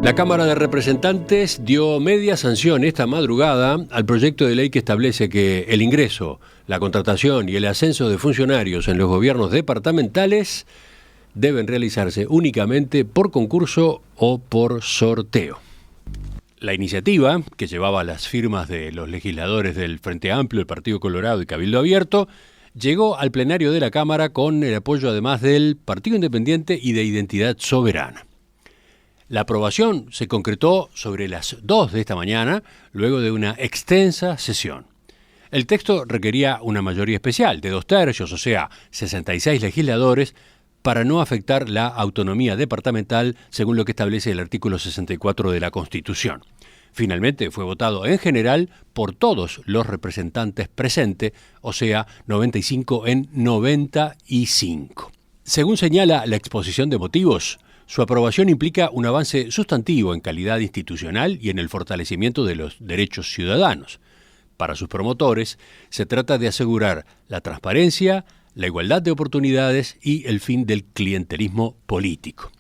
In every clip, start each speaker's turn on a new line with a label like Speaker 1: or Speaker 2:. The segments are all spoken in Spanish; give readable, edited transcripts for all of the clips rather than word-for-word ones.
Speaker 1: La Cámara de Representantes dio media sanción esta madrugada al proyecto de ley que establece que el ingreso, la contratación y el ascenso de funcionarios en los gobiernos departamentales deben realizarse únicamente por concurso o por sorteo. La iniciativa, que llevaba las firmas de los legisladores del Frente Amplio, el Partido Colorado y Cabildo Abierto, llegó al plenario de la Cámara con el apoyo además del Partido Independiente y de Identidad Soberana. La aprobación se concretó sobre las 2 de esta mañana, luego de una extensa sesión. El texto requería una mayoría especial de 2/3, o sea, 66 legisladores, para no afectar la autonomía departamental, según lo que establece el artículo 64 de la Constitución. Finalmente fue votado en general por todos los representantes presentes, o sea, 95 en 95. Según señala la exposición de motivos, su aprobación implica un avance sustantivo en calidad institucional y en el fortalecimiento de los derechos ciudadanos. Para sus promotores, se trata de asegurar la transparencia, la igualdad de oportunidades y el fin del clientelismo político.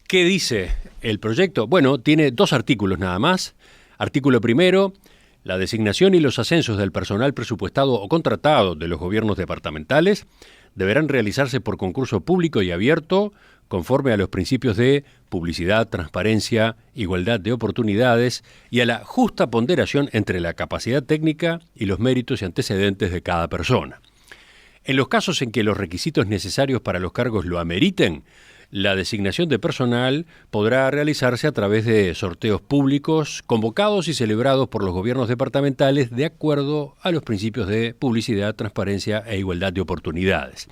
Speaker 1: ¿Qué dice el proyecto? Bueno, tiene 2 artículos nada más. Artículo primero, la designación y los ascensos del personal presupuestado o contratado de los gobiernos departamentales deberán realizarse por concurso público y abierto, conforme a los principios de publicidad, transparencia, igualdad de oportunidades y a la justa ponderación entre la capacidad técnica y los méritos y antecedentes de cada persona. En los casos en que los requisitos necesarios para los cargos lo ameriten, la designación de personal podrá realizarse a través de sorteos públicos convocados y celebrados por los gobiernos departamentales de acuerdo a los principios de publicidad, transparencia e igualdad de oportunidades.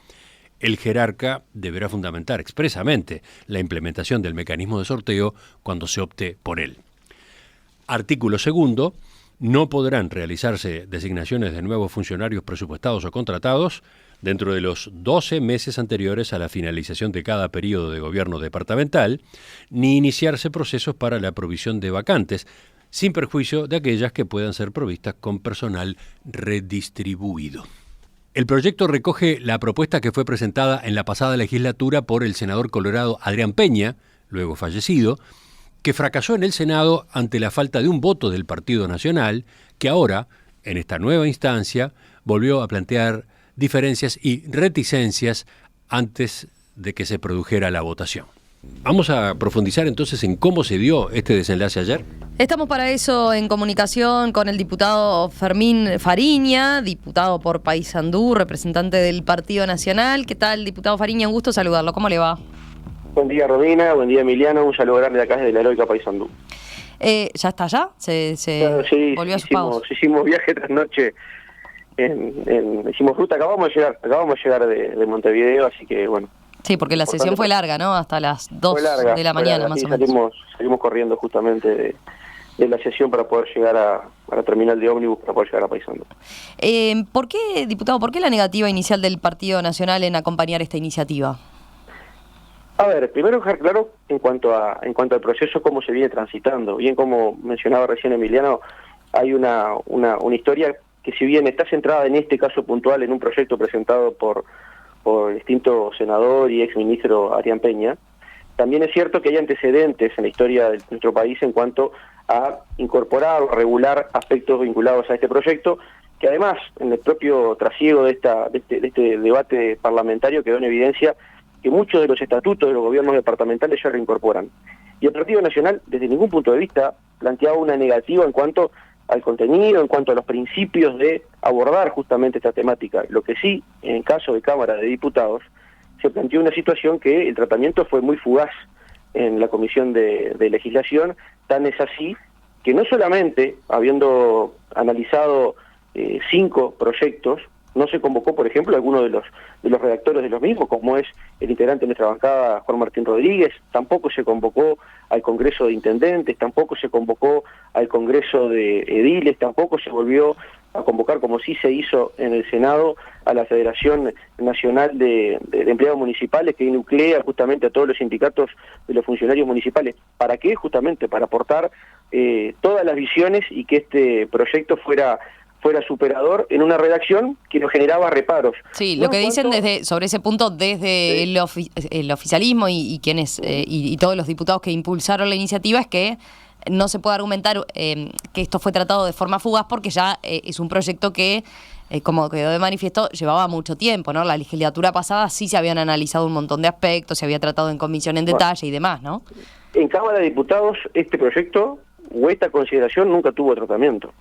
Speaker 1: El jerarca deberá fundamentar expresamente la implementación del mecanismo de sorteo cuando se opte por él. Artículo segundo. No podrán realizarse designaciones de nuevos funcionarios presupuestados o contratados dentro de los 12 meses anteriores a la finalización de cada periodo de gobierno departamental, ni iniciarse procesos para la provisión de vacantes, sin perjuicio de aquellas que puedan ser provistas con personal redistribuido. El proyecto recoge la propuesta que fue presentada en la pasada legislatura por el senador colorado Adrián Peña, luego fallecido, que fracasó en el Senado ante la falta de un voto del Partido Nacional, que ahora, en esta nueva instancia, volvió a plantear diferencias y reticencias antes de que se produjera la votación. Vamos a profundizar entonces en cómo se dio este desenlace ayer.
Speaker 2: Estamos para eso en comunicación con el diputado Fermín Fariña, diputado por Paysandú, representante del Partido Nacional. ¿Qué tal, diputado Fariña? Un gusto saludarlo. ¿Cómo le va?
Speaker 3: Buen día, Romina. Buen día, Emiliano. Un saludo grande de acá desde la heroica Paysandú.
Speaker 2: ¿Ya está allá?
Speaker 3: Sí,
Speaker 2: volvió a sus pagos.
Speaker 3: Hicimos viaje tras noche. Hicimos ruta. Acabamos de llegar de Montevideo, así que bueno.
Speaker 2: Sí, porque la sesión fue larga, ¿no? Hasta las 2 de la mañana, más o menos.
Speaker 3: Salimos corriendo justamente de la sesión para poder llegar a la terminal de ómnibus, para poder llegar a Paysandú.
Speaker 2: ¿Por qué, diputado, por qué la negativa inicial del Partido Nacional en acompañar esta iniciativa?
Speaker 3: A ver, primero dejar claro en cuanto al proceso, cómo se viene transitando. Bien, como mencionaba recién Emiliano, hay una historia que, si bien está centrada en este caso puntual en un proyecto presentado por el distinto senador y exministro Adrián Peña, también es cierto que hay antecedentes en la historia de nuestro país en cuanto a incorporar o regular aspectos vinculados a este proyecto, que además en el propio trasiego de este debate parlamentario quedó en evidencia que muchos de los estatutos de los gobiernos departamentales ya reincorporan. Y el Partido Nacional, desde ningún punto de vista, planteaba una negativa en cuanto al contenido, en cuanto a los principios de abordar justamente esta temática. Lo que sí, en el caso de Cámara de Diputados, se planteó una situación que el tratamiento fue muy fugaz en la Comisión de Legislación, tan es así que no solamente, habiendo analizado 5 proyectos, no se convocó, por ejemplo, a alguno de los redactores de los mismos, como es el integrante de nuestra bancada, Juan Martín Rodríguez, tampoco se convocó al Congreso de Intendentes, tampoco se convocó al Congreso de Ediles, tampoco se volvió a convocar, como sí se hizo en el Senado, a la Federación Nacional de Empleados Municipales, que nuclea justamente a todos los sindicatos de los funcionarios municipales. ¿Para qué? Justamente para aportar todas las visiones y que este proyecto fuera fuera superador en una redacción que nos generaba reparos.
Speaker 2: Sí, lo que dicen sobre ese punto desde el oficialismo y quienes y todos los diputados que impulsaron la iniciativa es que no se puede argumentar que esto fue tratado de forma fugaz porque ya es un proyecto que, como quedó de manifiesto, llevaba mucho tiempo, ¿no? La legislatura pasada sí se habían analizado un montón de aspectos, se había tratado en comisión en detalle y demás, ¿no?
Speaker 3: En Cámara de Diputados este proyecto o esta consideración nunca tuvo tratamiento.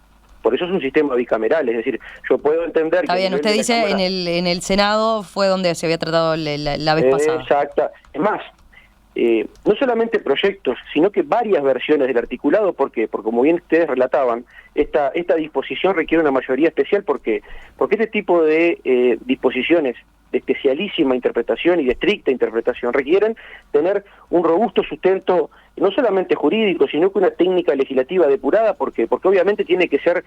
Speaker 3: Por eso es un sistema bicameral, es decir, yo puedo entender...
Speaker 2: Está bien, usted dice Cámara, en el Senado fue donde se había tratado la vez pasada.
Speaker 3: Exacta. Es más, no solamente proyectos, sino que varias versiones del articulado. ¿Por qué? Porque como bien ustedes relataban, esta disposición requiere una mayoría especial. ¿Por qué? Porque este tipo de disposiciones de especialísima interpretación y de estricta interpretación requieren tener un robusto sustento, no solamente jurídico, sino que una técnica legislativa depurada. ¿Por qué? Porque obviamente tiene que ser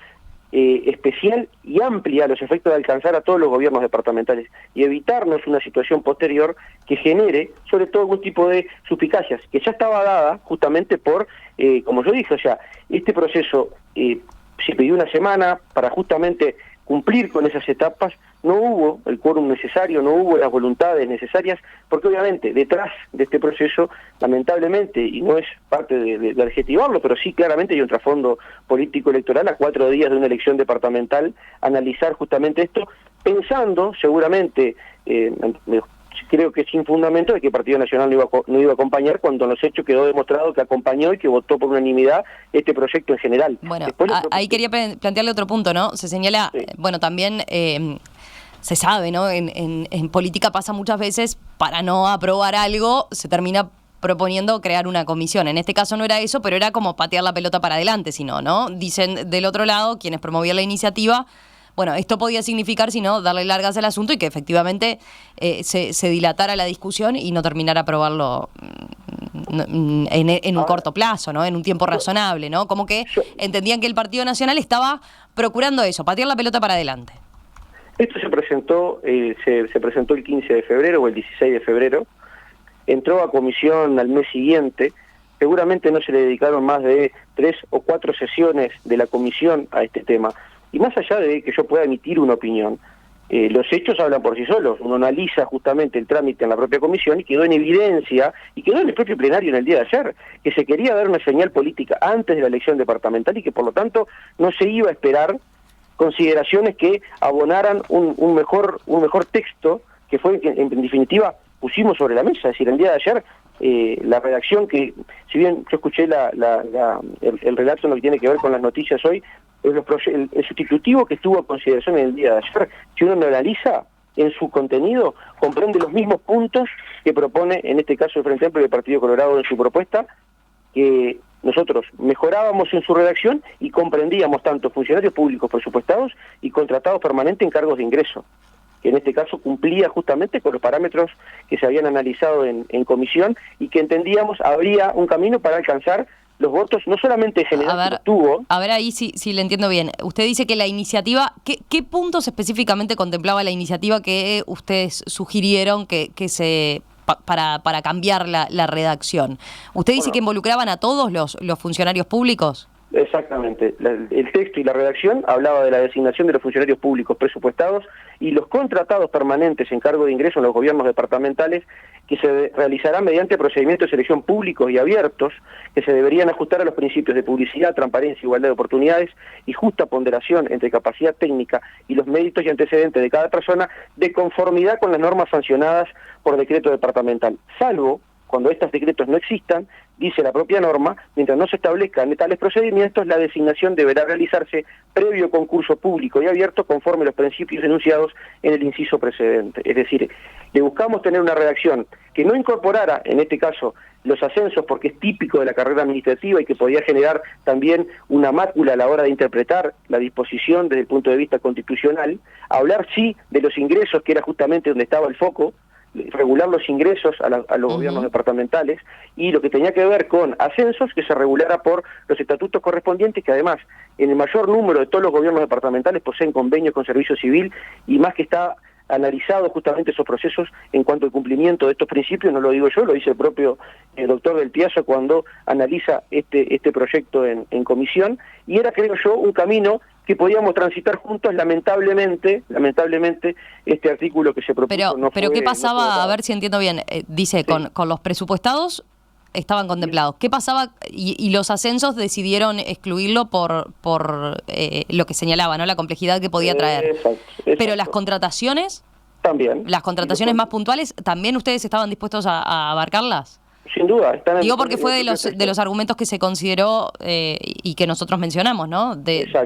Speaker 3: especial y amplia a los efectos de alcanzar a todos los gobiernos departamentales y evitarnos una situación posterior que genere sobre todo algún tipo de suspicacias, que ya estaba dada justamente por, como yo dije, o sea, este proceso se pidió una semana para justamente cumplir con esas etapas, no hubo el quórum necesario, no hubo las voluntades necesarias, porque obviamente detrás de este proceso, lamentablemente, y no es parte de adjetivarlo, pero sí claramente hay un trasfondo político electoral a 4 días de una elección departamental, analizar justamente esto, pensando seguramente, creo que sin fundamento, de que el Partido Nacional no iba a acompañar, cuando en los hechos quedó demostrado que acompañó y que votó por unanimidad este proyecto en general.
Speaker 2: Bueno, ahí quería plantearle otro punto, ¿no? Se señala, sí. Bueno, también se sabe, ¿no? En política pasa muchas veces, para no aprobar algo, se termina proponiendo crear una comisión. En este caso no era eso, pero era como patear la pelota para adelante, sino, ¿no? Dicen del otro lado, quienes promovían la iniciativa, bueno, esto podía significar, si no, darle largas al asunto y que efectivamente se dilatara la discusión y no terminara aprobarlo en un corto plazo, ¿no? En un tiempo razonable, ¿no? Como que entendían que el Partido Nacional estaba procurando eso, patear la pelota para adelante.
Speaker 3: Esto se presentó el 15 de febrero o el 16 de febrero, entró a comisión al mes siguiente, seguramente no se le dedicaron más de 3 o 4 sesiones de la comisión a este tema. Y más allá de que yo pueda emitir una opinión, los hechos hablan por sí solos. Uno analiza justamente el trámite en la propia comisión y quedó en evidencia, y quedó en el propio plenario en el día de ayer, que se quería dar una señal política antes de la elección departamental y que por lo tanto no se iba a esperar consideraciones que abonaran un mejor texto, que fue que en definitiva pusimos sobre la mesa. Es decir, el día de ayer la redacción que, si bien yo escuché el relato en lo que tiene que ver con las noticias hoy, el sustitutivo que estuvo a consideración en el día de ayer, si uno lo analiza en su contenido, comprende los mismos puntos que propone, en este caso el Frente Amplio del Partido Colorado en su propuesta, que nosotros mejorábamos en su redacción y comprendíamos tanto funcionarios públicos presupuestados y contratados permanentes en cargos de ingreso, que en este caso cumplía justamente con los parámetros que se habían analizado en comisión y que entendíamos habría un camino para alcanzar los votos, no solamente general,
Speaker 2: A ver, ahí sí le entiendo bien. Usted dice que la iniciativa, ¿qué puntos específicamente contemplaba la iniciativa que ustedes sugirieron que se para cambiar la redacción? ¿Usted dice que involucraban a todos los funcionarios públicos?
Speaker 3: Exactamente. El texto y la redacción hablaba de la designación de los funcionarios públicos presupuestados y los contratados permanentes en cargo de ingreso en los gobiernos departamentales, que se realizarán mediante procedimientos de selección públicos y abiertos, que se deberían ajustar a los principios de publicidad, transparencia, igualdad de oportunidades y justa ponderación entre capacidad técnica y los méritos y antecedentes de cada persona, de conformidad con las normas sancionadas por decreto departamental, salvo cuando estos decretos no existan, dice la propia norma, mientras no se establezcan tales procedimientos, la designación deberá realizarse previo concurso público y abierto conforme a los principios enunciados en el inciso precedente. Es decir, le buscamos tener una redacción que no incorporara, en este caso, los ascensos, porque es típico de la carrera administrativa y que podía generar también una mácula a la hora de interpretar la disposición desde el punto de vista constitucional, hablar sí de los ingresos, que era justamente donde estaba el foco, regular los ingresos a los gobiernos departamentales, y lo que tenía que ver con ascensos, que se regulara por los estatutos correspondientes, que además en el mayor número de todos los gobiernos departamentales poseen convenios con servicio civil, y más que está analizado justamente esos procesos en cuanto al cumplimiento de estos principios, no lo digo yo, lo dice el propio doctor Del Piazza cuando analiza este proyecto en comisión, y era, creo yo, un camino que podíamos transitar juntos. Lamentablemente, este artículo que se propuso
Speaker 2: pero ¿qué pasaba?
Speaker 3: no
Speaker 2: A ver si entiendo bien. Dice, sí, con los presupuestados estaban contemplados. ¿Qué pasaba? Y los ascensos decidieron excluirlo por lo que señalaba, ¿no? La complejidad que podía traer.
Speaker 3: Exacto.
Speaker 2: Pero las contrataciones,
Speaker 3: también.
Speaker 2: Las contrataciones más puntuales, ¿también ustedes estaban dispuestos a abarcarlas?
Speaker 3: Sin duda.
Speaker 2: Digo porque fue de los argumentos que se consideró y que nosotros mencionamos, ¿no?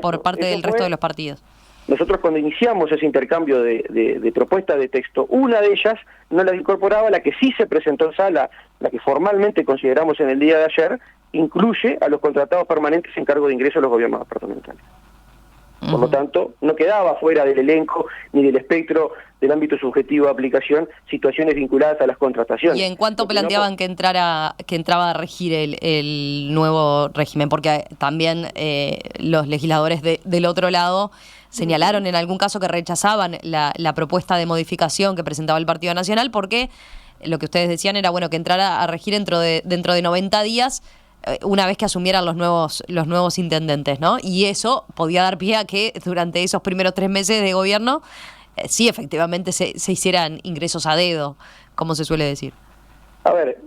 Speaker 2: Por parte del resto de los partidos.
Speaker 3: Nosotros cuando iniciamos ese intercambio de propuestas de texto, una de ellas no la incorporaba, la que sí se presentó en sala, la que formalmente consideramos en el día de ayer, incluye a los contratados permanentes en cargo de ingreso a los gobiernos departamentales. Por lo tanto, no quedaba fuera del elenco ni del espectro del ámbito subjetivo de aplicación situaciones vinculadas a las contrataciones.
Speaker 2: ¿Y en cuánto planteaban que entraba a regir el nuevo régimen? Porque también los legisladores del otro lado señalaron en algún caso que rechazaban la propuesta de modificación que presentaba el Partido Nacional, porque lo que ustedes decían era bueno que entrara a regir dentro de 90 días, una vez que asumieran los nuevos intendentes, ¿no? Y eso podía dar pie a que durante esos primeros 3 meses de gobierno sí efectivamente se hicieran ingresos a dedo, como se suele decir.
Speaker 3: A ver,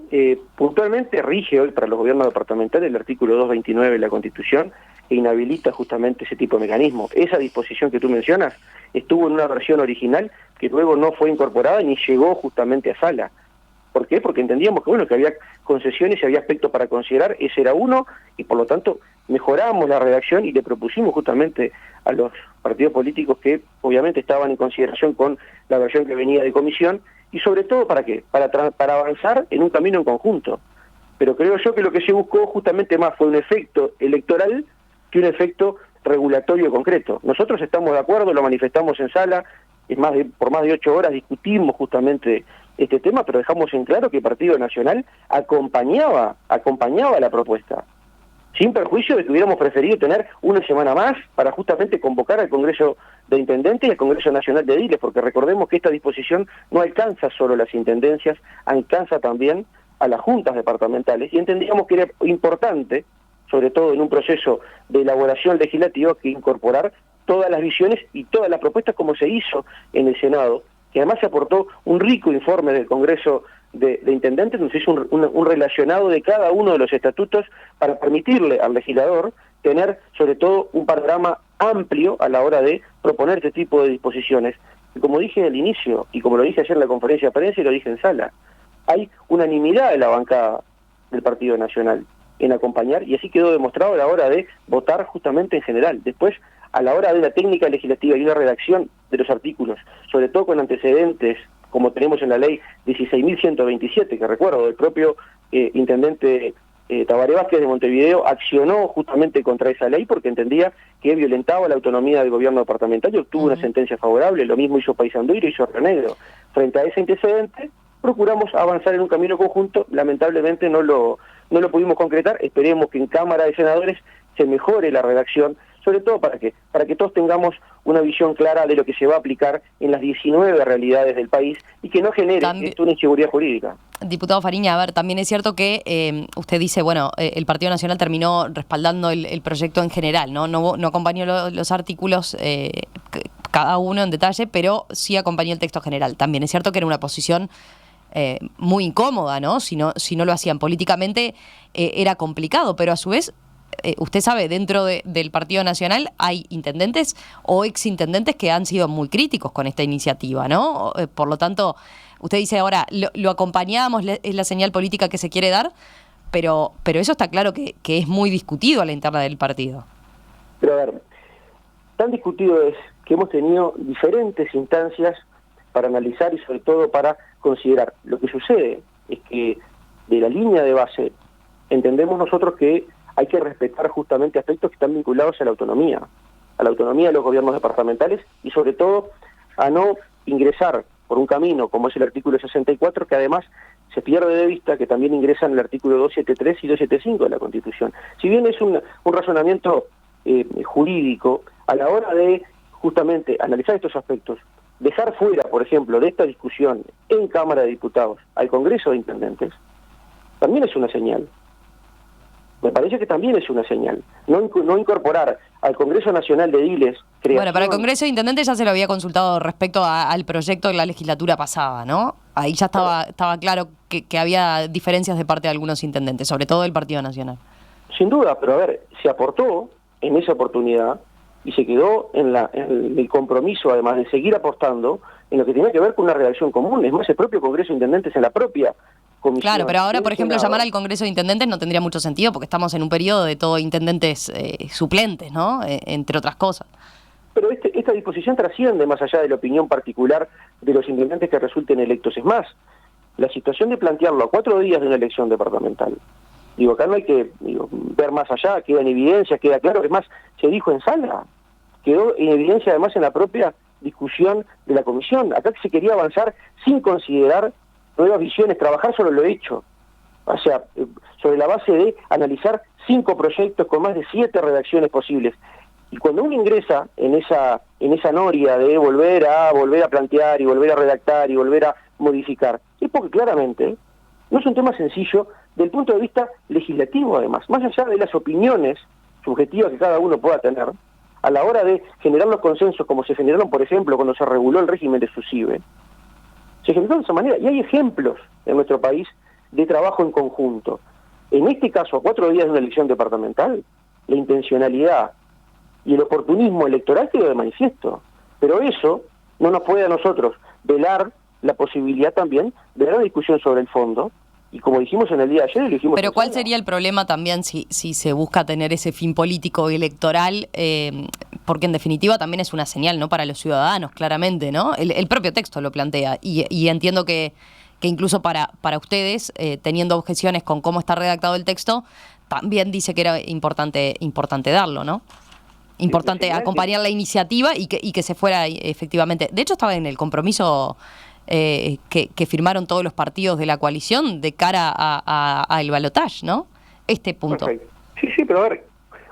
Speaker 3: puntualmente rige hoy para los gobiernos departamentales el artículo 229 de la Constitución, que inhabilita justamente ese tipo de mecanismo. Esa disposición que tú mencionas estuvo en una versión original que luego no fue incorporada ni llegó justamente a sala. ¿Por qué? Porque entendíamos que había concesiones y había aspectos para considerar, ese era uno, y por lo tanto mejoramos la redacción y le propusimos justamente a los partidos políticos que obviamente estaban en consideración con la versión que venía de comisión, y sobre todo ¿para qué? Para avanzar en un camino en conjunto. Pero creo yo que lo que se buscó justamente más fue un efecto electoral que un efecto regulatorio concreto. Nosotros estamos de acuerdo, lo manifestamos en sala, por más de 8 horas discutimos justamente este tema, pero dejamos en claro que el Partido Nacional acompañaba la propuesta, sin perjuicio de que hubiéramos preferido tener una semana más para justamente convocar al Congreso de Intendentes y al Congreso Nacional de Ediles, porque recordemos que esta disposición no alcanza solo las intendencias, alcanza también a las juntas departamentales, y entendíamos que era importante, sobre todo en un proceso de elaboración legislativa, que incorporar todas las visiones y todas las propuestas como se hizo en el Senado, que además se aportó un rico informe del Congreso de Intendentes, donde se hizo un relacionado de cada uno de los estatutos para permitirle al legislador tener sobre todo un panorama amplio a la hora de proponer este tipo de disposiciones. Y como dije al inicio, y como lo dije ayer en la conferencia de prensa y lo dije en sala, hay unanimidad de la bancada del Partido Nacional en acompañar, y así quedó demostrado a la hora de votar justamente en general. Después, a la hora de la técnica legislativa y una redacción de los artículos, sobre todo con antecedentes, como tenemos en la ley 16.127, que recuerdo, del propio intendente Tabaré Vázquez de Montevideo, accionó justamente contra esa ley porque entendía que violentaba la autonomía del gobierno departamental y obtuvo una sentencia favorable. Lo mismo hizo Paysandú y lo hizo Río Negro. Frente a ese antecedente, procuramos avanzar en un camino conjunto. Lamentablemente no lo pudimos concretar. Esperemos que en Cámara de Senadores se mejore la redacción, sobre todo para que todos tengamos una visión clara de lo que se va a aplicar en las 19 realidades del país y que no genere una inseguridad jurídica.
Speaker 2: Diputado Fariña, a ver, también es cierto que usted dice, bueno, el Partido Nacional terminó respaldando el proyecto en general, no acompañó los artículos cada uno en detalle, pero sí acompañó el texto general. También es cierto que era una posición muy incómoda, ¿no? Si no lo hacían políticamente era complicado, pero a su vez usted sabe, dentro del Partido Nacional hay intendentes o exintendentes que han sido muy críticos con esta iniciativa, ¿no? Por lo tanto, usted dice ahora, lo acompañamos, es la señal política que se quiere dar, pero eso está claro que es muy discutido a la interna del partido.
Speaker 3: Pero a ver, tan discutido es que hemos tenido diferentes instancias para analizar y sobre todo para considerar. Lo que sucede es que de la línea de base entendemos nosotros que hay que respetar justamente aspectos que están vinculados a la autonomía de los gobiernos departamentales y sobre todo a no ingresar por un camino como es el artículo 64, que además se pierde de vista que también ingresan el artículo 273 y 275 de la Constitución. Si bien es un razonamiento jurídico, a la hora de justamente analizar estos aspectos, dejar fuera, por ejemplo, de esta discusión en Cámara de Diputados al Congreso de Intendentes, también es una señal. Me parece que también es una señal. No incorporar al Congreso Nacional de Ediles...
Speaker 2: Bueno, para el Congreso de Intendentes ya se lo había consultado respecto al proyecto de la legislatura pasada, ¿no? Ahí ya estaba claro que había diferencias de parte de algunos intendentes, sobre todo del Partido Nacional.
Speaker 3: Sin duda, pero a ver, se aportó en esa oportunidad y se quedó en el compromiso, además de seguir apostando, en lo que tenía que ver con una redacción común. Es más, el propio Congreso de Intendentes en la propia comisión.
Speaker 2: Claro, pero ahora, por ejemplo, llamar al Congreso de Intendentes no tendría mucho sentido porque estamos en un periodo de todo intendentes suplentes, ¿no? Entre otras cosas.
Speaker 3: Pero esta disposición trasciende más allá de la opinión particular de los intendentes que resulten electos. Es más, la situación de plantearlo a 4 días de una elección departamental, acá no hay que ver más allá, queda en evidencia, queda claro, es más, se dijo en sala, quedó en evidencia además en la propia discusión de la comisión. Acá se quería avanzar sin considerar nuevas visiones, trabajar sobre lo hecho, o sea, sobre la base de analizar 5 proyectos con más de 7 redacciones posibles. Y cuando uno ingresa en esa noria de volver a plantear y volver a redactar y volver a modificar, es porque claramente no es un tema sencillo del punto de vista legislativo, además, más allá de las opiniones subjetivas que cada uno pueda tener, a la hora de generar los consensos como se generaron, por ejemplo, cuando se reguló el régimen de SUSIBE, se generó de esa manera, y hay ejemplos en nuestro país de trabajo en conjunto. En este caso, a 4 días de una elección departamental, la intencionalidad y el oportunismo electoral quedó de manifiesto, pero eso no nos puede a nosotros velar la posibilidad también de dar una discusión sobre el fondo, y como dijimos en el día de ayer, lo dijimos...
Speaker 2: Pero ¿cuál sería el problema también si se busca tener ese fin político y electoral? Porque en definitiva también es una señal, ¿no?, para los ciudadanos, claramente, ¿no? El propio texto lo plantea, y entiendo que incluso para ustedes, teniendo objeciones con cómo está redactado el texto, también dice que era importante darlo, ¿no? Importante acompañar la iniciativa y que se fuera efectivamente. De hecho, estaba en el compromiso que firmaron todos los partidos de la coalición de cara al balotaje, ¿no? Este punto.
Speaker 3: Perfecto. Sí, pero a ver,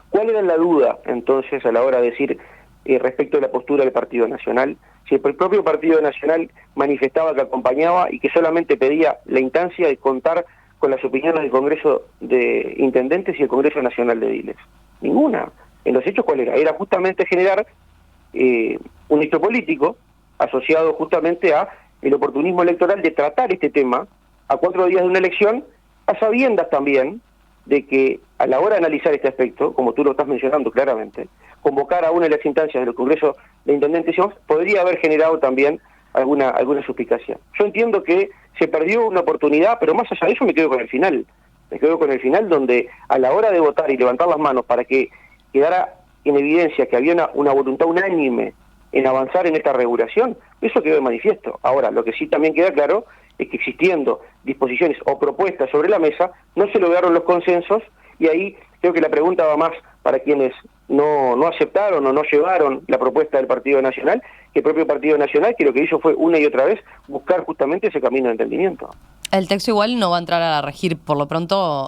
Speaker 3: ¿cuál era la duda entonces a la hora de decir respecto de la postura del Partido Nacional? Si el propio Partido Nacional manifestaba que acompañaba y que solamente pedía la instancia de contar con las opiniones del Congreso de Intendentes y el Congreso Nacional de Ediles. Ninguna. En los hechos, ¿cuál era? Era justamente generar un hecho político asociado justamente a el oportunismo electoral de tratar este tema a 4 días de una elección, a sabiendas también de que a la hora de analizar este aspecto, como tú lo estás mencionando claramente, convocar a una de las instancias del Congreso de Intendentes podría haber generado también alguna suspicacia. Yo entiendo que se perdió una oportunidad, pero más allá de eso me quedo con el final. Me quedo con el final donde a la hora de votar y levantar las manos para que quedara en evidencia que había una voluntad unánime en avanzar en esta regulación, eso quedó de manifiesto. Ahora, lo que sí también queda claro es que existiendo disposiciones o propuestas sobre la mesa, no se lograron los consensos, y ahí creo que la pregunta va más para quienes no aceptaron o no llevaron la propuesta del Partido Nacional, que el propio Partido Nacional, que lo que hizo fue una y otra vez buscar justamente ese camino de entendimiento.
Speaker 2: El texto igual no va a entrar a regir por lo pronto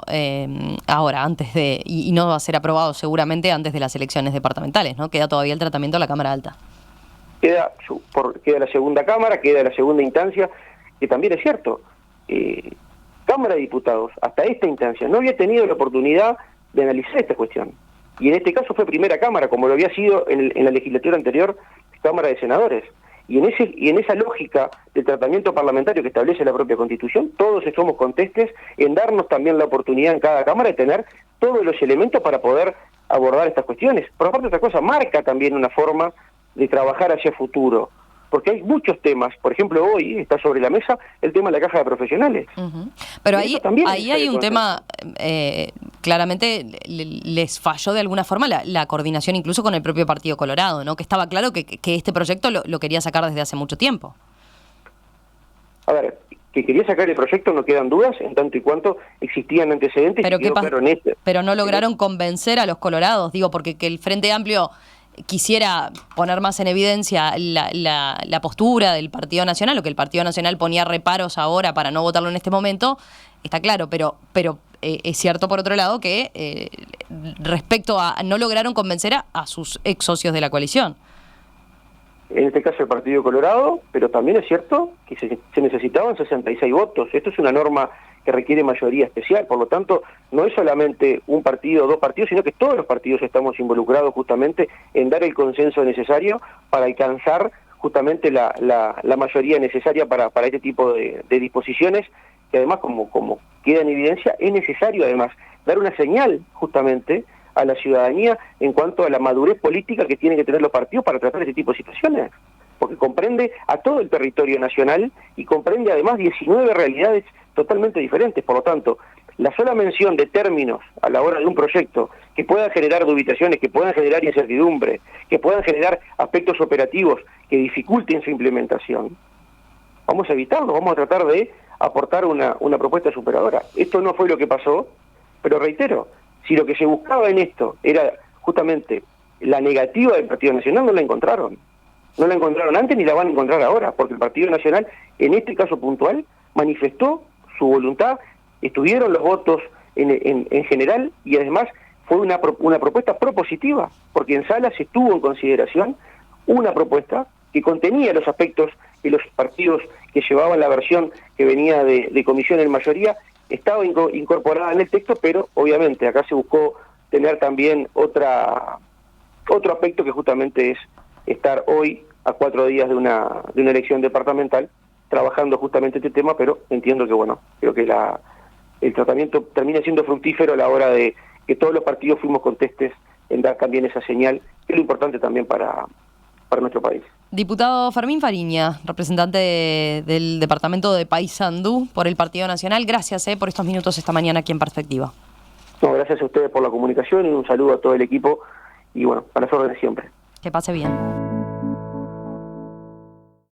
Speaker 2: ahora, antes de, y no va a ser aprobado seguramente antes de las elecciones departamentales, ¿no? Queda todavía el tratamiento de la Cámara Alta.
Speaker 3: Queda la segunda Cámara, queda la segunda instancia, que también es cierto. Cámara de Diputados, hasta esta instancia, no había tenido la oportunidad de analizar esta cuestión. Y en este caso fue primera Cámara, como lo había sido en la legislatura anterior, Cámara de Senadores. Y en esa lógica del tratamiento parlamentario que establece la propia Constitución, todos somos contestes en darnos también la oportunidad en cada Cámara de tener todos los elementos para poder abordar estas cuestiones. Por aparte, otra cosa, marca también una forma de trabajar hacia futuro, porque hay muchos temas. Por ejemplo, hoy está sobre la mesa el tema de la caja de profesionales.
Speaker 2: Pero ahí hay un tema, claramente les falló de alguna forma la coordinación incluso con el propio Partido Colorado, ¿no? Que estaba claro que este proyecto lo quería sacar desde hace mucho tiempo.
Speaker 3: A ver, que quería sacar el proyecto no quedan dudas, en tanto y cuanto existían antecedentes.
Speaker 2: Pero no lograron convencer a los colorados, digo, porque que el Frente Amplio quisiera poner más en evidencia la postura del Partido Nacional, o que el Partido Nacional ponía reparos ahora para no votarlo en este momento, está claro, pero es cierto por otro lado que respecto a no lograron convencer a sus ex socios de la coalición.
Speaker 3: En este caso el Partido Colorado, pero también es cierto que se necesitaban 66 votos. Esto es una norma que requiere mayoría especial. Por lo tanto, no es solamente un partido o dos partidos, sino que todos los partidos estamos involucrados justamente en dar el consenso necesario para alcanzar justamente la mayoría necesaria para este tipo de disposiciones, que además, como queda en evidencia, es necesario además dar una señal justamente a la ciudadanía en cuanto a la madurez política que tienen que tener los partidos para tratar este tipo de situaciones, porque comprende a todo el territorio nacional y comprende además 19 realidades totalmente diferentes. Por lo tanto, la sola mención de términos a la hora de un proyecto que puedan generar dubitaciones, que puedan generar incertidumbre, que puedan generar aspectos operativos que dificulten su implementación, vamos a evitarlo, vamos a tratar de aportar una propuesta superadora. Esto no fue lo que pasó, pero reitero, si lo que se buscaba en esto era justamente la negativa del Partido Nacional, no la encontraron. No la encontraron antes ni la van a encontrar ahora, porque el Partido Nacional, en este caso puntual, manifestó su voluntad, estuvieron los votos en general y además fue una propuesta propositiva, porque en sala se tuvo en consideración una propuesta que contenía los aspectos que los partidos que llevaban la versión que venía de comisión en mayoría estaba incorporada en el texto, pero obviamente acá se buscó tener también otro aspecto que justamente es estar hoy a 4 días de una elección departamental trabajando justamente este tema, pero entiendo que bueno, creo que el tratamiento termina siendo fructífero a la hora de que todos los partidos fuimos contestes en dar también esa señal, que es lo importante también para nuestro país.
Speaker 2: Diputado Fermín Fariña, representante del departamento de Paysandú por el Partido Nacional, gracias por estos minutos esta mañana aquí en Perspectiva.
Speaker 3: No, gracias a ustedes por la comunicación y un saludo a todo el equipo y bueno, a las órdenes siempre.
Speaker 2: Que pase bien.